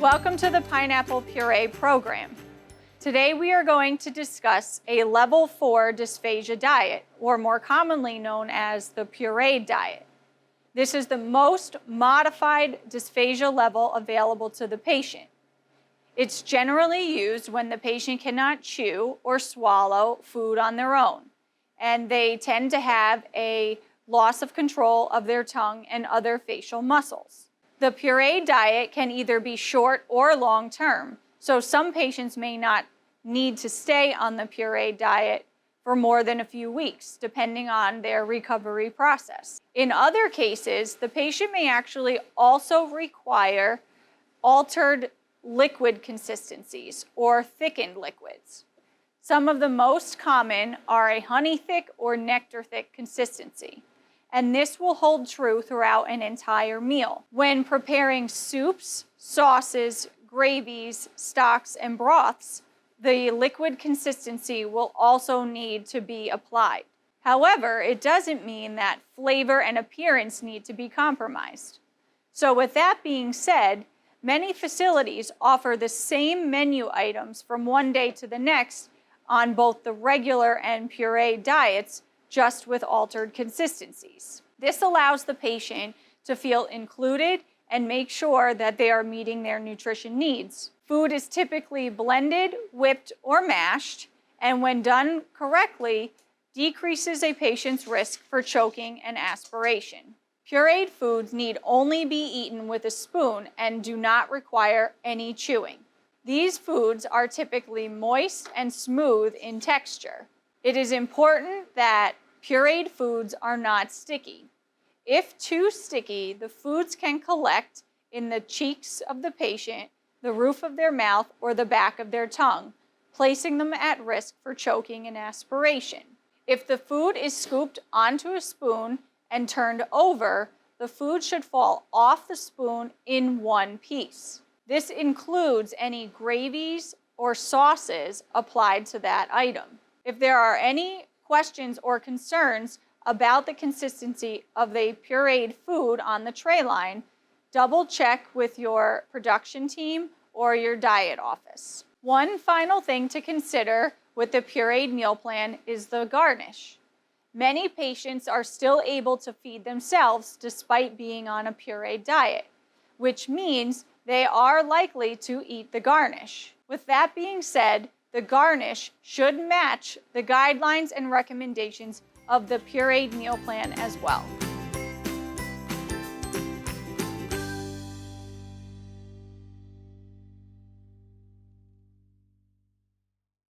Welcome to the Pineapple Puree program. Today we are going to discuss a level 4 dysphagia diet, or more commonly known as the pureed diet. This is the most modified dysphagia level available to the patient. It's generally used when the patient cannot chew or swallow food on their own, and they tend to have a loss of control of their tongue and other facial muscles. The pureed diet can either be short or long term, so some patients may not need to stay on the pureed diet for more than a few weeks, depending on their recovery process. In other cases, the patient may actually also require altered liquid consistencies or thickened liquids. Some of the most common are a honey-thick or nectar-thick consistency, and this will hold true throughout an entire meal. When preparing soups, sauces, gravies, stocks, and broths, the liquid consistency will also need to be applied. However, it doesn't mean that flavor and appearance need to be compromised. So with that being said, many facilities offer the same menu items from one day to the next on both the regular and pureed diets, just with altered consistencies. This allows the patient to feel included and make sure that they are meeting their nutrition needs. Food is typically blended, whipped, or mashed, and when done correctly, decreases a patient's risk for choking and aspiration. Pureed foods need only be eaten with a spoon and do not require any chewing. These foods are typically moist and smooth in texture. It is important that pureed foods are not sticky. If too sticky, the foods can collect in the cheeks of the patient, the roof of their mouth, or the back of their tongue, placing them at risk for choking and aspiration. If the food is scooped onto a spoon and turned over, the food should fall off the spoon in one piece. This includes any gravies or sauces applied to that item. If there are any questions or concerns about the consistency of the pureed food on the tray line, double check with your production team or your diet office. One final thing to consider with the pureed meal plan is the garnish. Many patients are still able to feed themselves despite being on a pureed diet, which means they are likely to eat the garnish. With that being said, the garnish should match the guidelines and recommendations of the pureed meal plan as well.